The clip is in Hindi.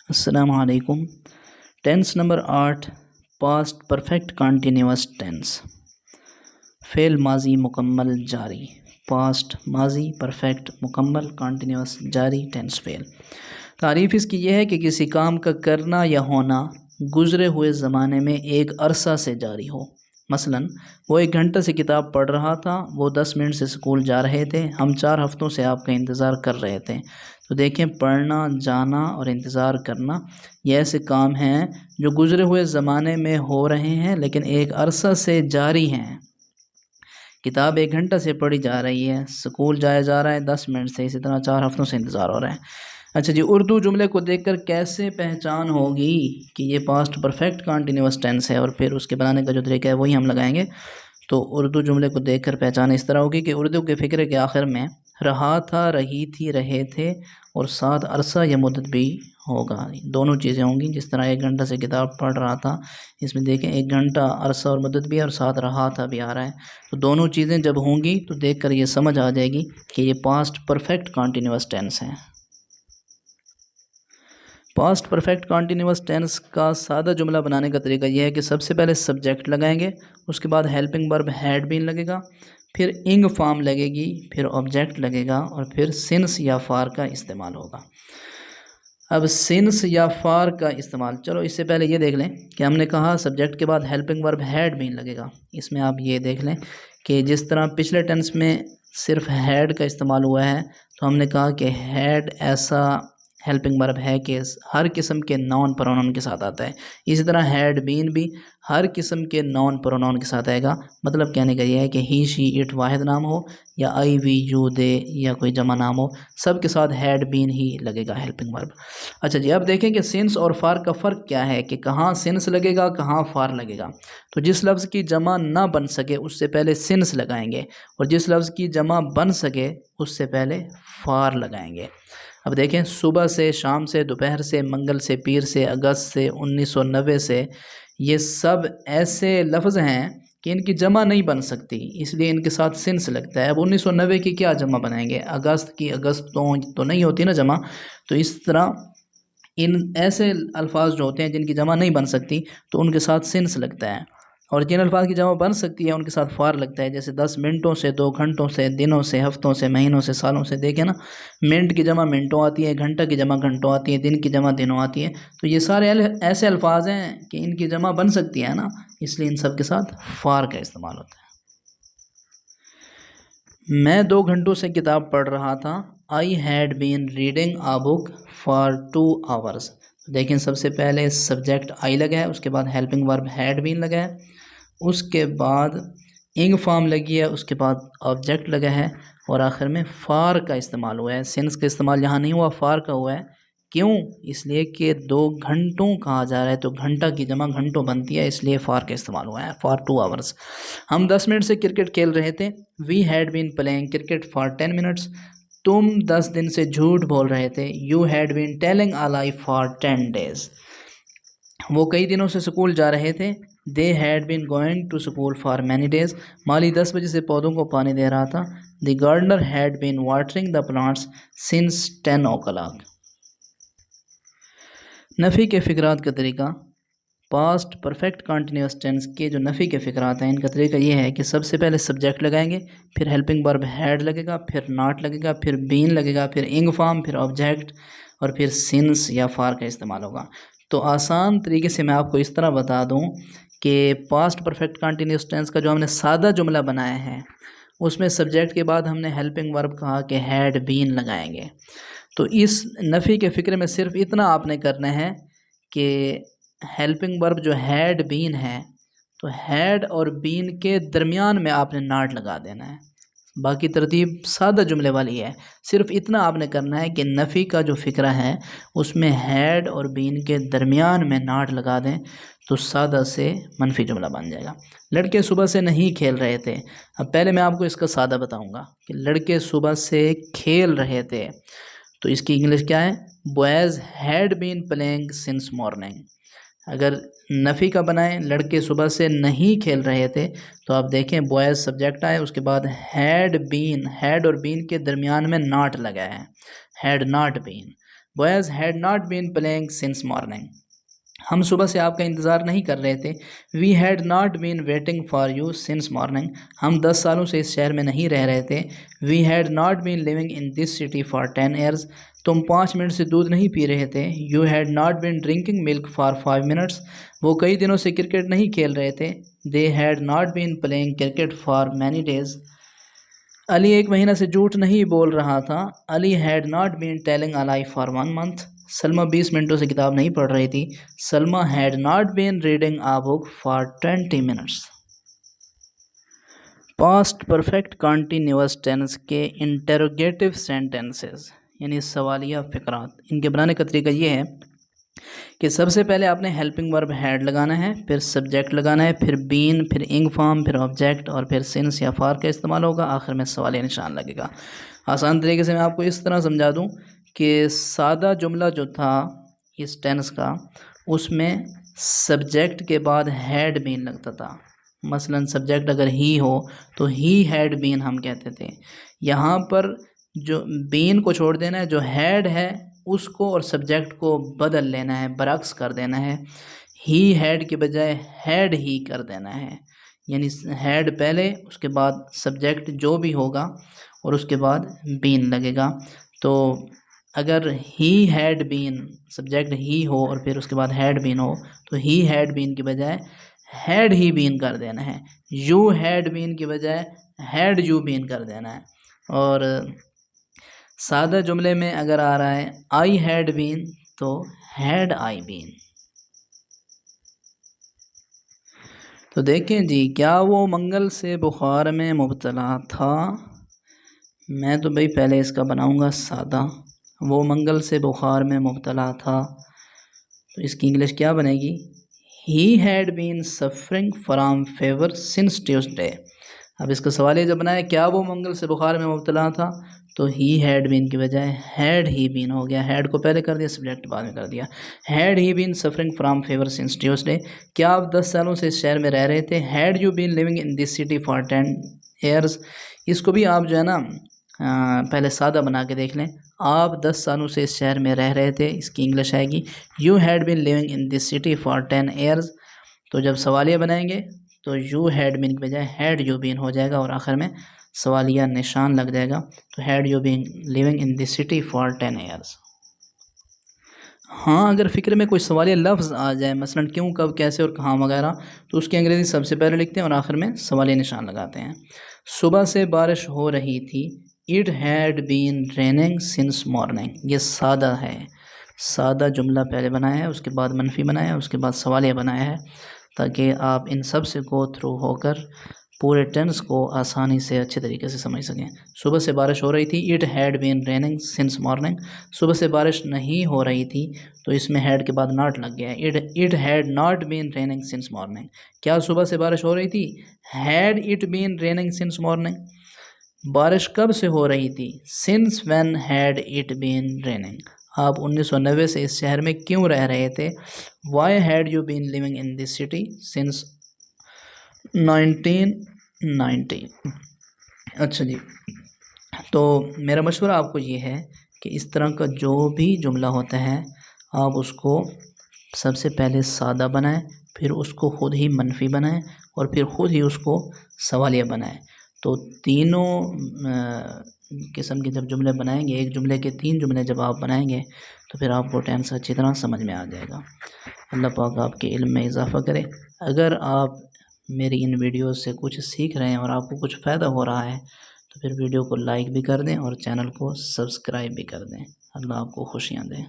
अस्सलामु अलैकुम। Tense number 8 past perfect continuous tense. फ़ेल माजी मुकम्मल जारी। पास्ट माजी परफेक्ट मुकम्मल कंटिन्यूअस जारी टेंस फ़ेल। तारीफ़ इसकी यह है कि किसी काम का करना या होना गुज़रे हुए ज़माने में एक अरसा से जारी हो। मसलन वो 1 घंटे से किताब पढ़ रहा था, वो 10 मिनट से स्कूल जा रहे थे, हम 4 हफ़्तों से आपका इंतज़ार कर रहे थे। तो देखें, पढ़ना, जाना और इंतज़ार करना ये ऐसे काम हैं जो गुज़रे हुए ज़माने में हो रहे हैं लेकिन एक अरसा से जारी हैं। किताब 1 घंटा से पढ़ी जा रही है, स्कूल जाया जा रहा है 10 मिनट से, इसी तरह 4 हफ़्तों से इंतज़ार हो रहा है। अच्छा जी, उर्दू जुमले को देखकर कैसे पहचान होगी कि ये पास्ट परफेक्ट कंटिन्यूअस टेंस है, और फिर उसके बनाने का जो तरीका है वही हम लगाएंगे। तो उर्दू जुमले को देखकर पहचान इस तरह होगी कि उर्दू के फ़िक्रे के आखिर में रहा था, रही थी, रहे थे और साथ अरसा या मुद्दत भी होगा। दोनों चीज़ें होंगी। जिस तरह 1 घंटा से किताब पढ़ रहा था, इसमें देखें 1 घंटा अरसा और मुद्दत भी है और साथ रहा था भी आ रहा है। तो दोनों चीज़ें जब होंगी तो देखकर ये समझ आ जाएगी कि ये पास्ट परफेक्ट कंटिन्यूअस टेंस है। पास्ट परफेक्ट कंटिन्यूअस टेंस का सादा जुमला बनाने का तरीका यह है कि सबसे पहले सब्जेक्ट लगाएंगे, उसके बाद हेल्पिंग वर्ब हैड बीन लगेगा, फिर इंग फॉर्म लगेगी, फिर ऑब्जेक्ट लगेगा और फिर सिंस या फार का इस्तेमाल होगा। अब सिंस या फार का इस्तेमाल, चलो इससे पहले ये देख लें कि हमने कहा सब्जेक्ट के बाद हेल्पिंग वर्ब हैड बीन लगेगा। इसमें आप ये देख लें कि जिस तरह पिछले टेंस में सिर्फ हैड का इस्तेमाल हुआ है, तो हमने कहा कि हैड ऐसा हेल्पिंग वर्ब है कि हर किस्म के नॉन प्रोनाउन के साथ आता है। इसी तरह हैड बीन भी हर किस्म के नॉन प्रोनाउन के साथ आएगा। मतलब कहने का यह है कि ही, शी, इट वाहिद नाम हो या आई, वी, यू, दे या कोई जमा नाम हो, सब के साथ हैड बीन ही लगेगा हेल्पिंग वर्ब। अच्छा जी, अब देखें कि सिंस और फार का फ़र्क क्या है, कि कहाँ सिंस लगेगा, कहाँ फार लगेगा। तो जिस लफ्ज़ की जमा ना बन सके उससे पहले सिंस लगाएंगे, और जिस लफ्ज़ की जमा बन सके उससे पहले फार लगाएंगे। अब देखें, सुबह से, शाम से, दोपहर से, मंगल से, पीर से, अगस्त से, 1990 से, ये सब ऐसे लफ्ज़ हैं कि इनकी जमा नहीं बन सकती, इसलिए इनके साथ सिंस लगता है। अब 1990 की क्या जमा बनाएंगे, अगस्त की अगस्तों तो नहीं होती ना जमा। तो इस तरह इन ऐसे अल्फाज जो होते हैं जिनकी जमा नहीं बन सकती तो उनके साथ सिंस लगता है, और जिन अल्फाज की जमा बन सकती है उनके साथ फार लगता है। जैसे 10 मिनटों से, 2 घंटों से, दिनों से, हफ्तों से, महीनों से, सालों से। देखें ना, मिनट की जमा मिनटों आती है, घंटा की जमा घंटों आती है, दिन की जमा दिनों आती है। तो ये सारे ऐसे अल्फाज हैं कि इनकी जमा बन सकती है ना, इसलिए इन सब के साथ फार का इस्तेमाल होता है। मैं 2 घंटों से किताब पढ़ रहा था। I had been reading a book for 2 hours. देखें, सबसे पहले सब्जेक्ट आई लगा है, उसके बाद हेल्पिंग वर्ब हैड बीन लगा है, उसके बाद इंग फॉर्म लगी है, उसके बाद ऑब्जेक्ट लगा है और आखिर में फार का इस्तेमाल हुआ है। सिंस का इस्तेमाल यहाँ नहीं हुआ, फार का हुआ है। क्यों? इसलिए कि 2 घंटों कहा जा रहा है तो घंटा की जमा घंटों बनती है, इसलिए फार का इस्तेमाल हुआ है, फॉर 2 आवर्स। हम 10 मिनट से क्रिकेट खेल रहे थे। We had been playing cricket for 10 minutes. तुम 10 दिन से झूठ बोल रहे थे। You had been telling a lie for 10 days. वो कई दिनों से स्कूल जा रहे थे। They had been going to school for many days. माली 10 बजे से पौधों को पानी दे रहा था। The gardener had been watering the plants since 10 o'clock। नफ़ी के फ़िक्रात का तरीका। पास्ट परफेक्ट कंटिन्यूअस टेंस के जो नफ़ी के फ़िक्रात हैं, इनका तरीका ये है कि सबसे पहले सब्जेक्ट लगाएंगे, फिर हेल्पिंग वर्ब हैड लगेगा, फिर नॉट लगेगा, फिर बीन लगेगा, फिर इंग फॉर्म, फिर ऑब्जेक्ट और फिर सिंस या फार का इस्तेमाल होगा। तो आसान तरीके से मैं आपको इस तरह बता दूं कि पास्ट परफेक्ट कंटिन्यूअस टेंस का जो हमने सादा जुमला बनाया है उसमें सब्जेक्ट के बाद हमने हेल्पिंग वर्ब कहा कि हैड बीन लगाएंगे। तो इस नफ़ी के फ़िक्र में सिर्फ इतना आपने करना है कि हेल्पिंग वर्ब जो हैड बीन है, तो हैड और बीन के दरमियान में आपने नॉट लगा देना है। बाकी तरतीब सादा जुमले वाली है। सिर्फ इतना आपने करना है कि नफ़ी का जो फ़िक्रा है उसमें हैड और बीन के दरमियान में नॉट लगा दें तो सादा से मनफी जुमला बन जाएगा। लड़के सुबह से नहीं खेल रहे थे। अब पहले मैं आपको इसका सादा बताऊंगा कि लड़के सुबह से खेल रहे थे, तो इसकी इंग्लिश क्या है? Boys had been playing since morning. अगर नफ़ी का बनाएं, लड़के सुबह से नहीं खेल रहे थे, तो आप देखें बॉयज़ सब्जेक्ट आए, उसके बाद हैड बीन, हैड और बीन के दरमियान में नॉट लगा है, had not been. Boys had not been playing since morning. हम सुबह से आपका इंतज़ार नहीं कर रहे थे। We had not been waiting for you since morning. हम 10 सालों से इस शहर में नहीं रह रहे थे। We had not been living in this city for 10 years. तुम 5 मिनट से दूध नहीं पी रहे थे। You had not been drinking milk for 5 minutes. वो कई दिनों से क्रिकेट नहीं खेल रहे थे। They had not been playing cricket for many days. Ali 1 महीना से झूठ नहीं बोल रहा था। Ali had not been telling a lie for 1 month. Salma 20 मिनटों से किताब नहीं पढ़ रही थी। Salma had not been reading a book for 20 minutes. Past perfect continuous tense के इंटेरोगेटिव सेंटेंसेस यानी सवालिया फ़िक्रात, इनके बनाने का तरीका ये है कि सबसे पहले आपने हेल्पिंग वर्ब हैड लगाना है, फिर सब्जेक्ट लगाना है, फिर बीन, फिर इंग फॉर्म, फिर ऑब्जेक्ट और फिर सिंस या फॉर का इस्तेमाल होगा, आखिर में सवालिया निशान लगेगा। आसान तरीके से मैं आपको इस तरह समझा दूं कि सादा जुमला जो था इस टेंस का, उसमें सब्जेक्ट के बाद हैड बीन लगता था। मसलन सब्जेक्ट अगर ही हो तो ही हैड बीन हम कहते थे। यहाँ पर जो बीन को छोड़ देना है, जो हैड है उसको और सब्जेक्ट को बदल लेना है, बरक्स कर देना है। ही हैड के बजाय हैड ही कर देना है, यानी हैड पहले, उसके बाद सब्जेक्ट जो भी होगा और उसके बाद बीन लगेगा। तो अगर ही हैड बीन, सब्जेक्ट ही हो और फिर उसके बाद हैड बीन हो, तो ही हैड बीन के बजाय हैड ही बीन कर देना है। यू हैड बीन के बजाय हैड यू बीन कर देना है। और सादा जुमले में अगर आ रहा है आई हैड बीन तो हैड आई बीन। तो देखें जी, क्या वो मंगल से बुखार में मुब्तला था। मैं तो भाई पहले इसका बनाऊंगा सादा। वो मंगल से बुखार में मुब्तला था, तो इसकी इंग्लिश क्या बनेगी? He had been suffering from fever since Tuesday. अब इसका सवाल ये जब बनाया क्या वो मंगल से बुखार में मुब्तला था, तो ही हैड बीन की बजाय हैड ही बीन हो गया। हैड को पहले कर दिया, सब्जेक्ट बाद में कर दिया। Had he been suffering from fever since Tuesday. क्या आप 10 सालों से इस शहर में रह रहे थे। Had you been living in this city for 10 years. इसको भी आप जो है ना पहले सादा बना के देख लें। आप 10 सालों से इस शहर में रह रहे थे, इसकी इंग्लिश आएगी you had been living in this city for 10 years. तो जब सवालिया बनाएंगे तो यू हैड बीन के बजाय हैड यू बीन हो जाएगा और आखिर में सवालिया निशान लग जाएगा। तो had you been living in this city for 10 years. हाँ, अगर फ़िक्र में कोई सवालिया लफ्ज़ आ जाए, मसलन क्यों, कब, कैसे और कहाँ वगैरह, तो उसकी अंग्रेज़ी सबसे पहले लिखते हैं और आखिर में सवालिया निशान लगाते हैं। सुबह से बारिश हो रही थी। It had been raining since morning. ये सादा है, सादा जुमला पहले बनाया है, उसके बाद मनफी बनाया है, उसके बाद सवालिया बनाया है, ताकि आप इन सब से गो थ्रू होकर पूरे टेंस को आसानी से अच्छे तरीके से समझ सकें। सुबह से बारिश हो रही थी। It had been raining since morning. सुबह से बारिश नहीं हो रही थी, तो इसमें हैड के बाद नॉट लग गया है। It had not been raining since morning. क्या सुबह से बारिश हो रही थी? Had it been raining since morning. बारिश कब से हो रही थी? Since when had it been raining. आप 1990 से इस शहर में क्यों रह रहे थे? Why had you been living in this city since 1990। अच्छा जी, तो मेरा मशवरा आपको ये है कि इस तरह का जो भी जुमला होता है आप उसको सबसे पहले सादा बनाएं, फिर उसको ख़ुद ही मनफी बनाएं और फिर ख़ुद ही उसको सवालिया बनाएं। तो तीनों किस्म के जब जुमले बनाएंगे, एक जुमले के 3 जुमले जब आप बनाएंगे तो फिर आपको टेंस अच्छी तरह समझ में आ जाएगा। अल्लाह पाक आपके इल्म में इजाफ़ा करे। अगर आप मेरी इन वीडियो से कुछ सीख रहे हैं और आपको कुछ फ़ायदा हो रहा है तो फिर वीडियो को लाइक भी कर दें और चैनल को सब्सक्राइब भी कर दें। अल्लाह आपको खुशियाँ दें।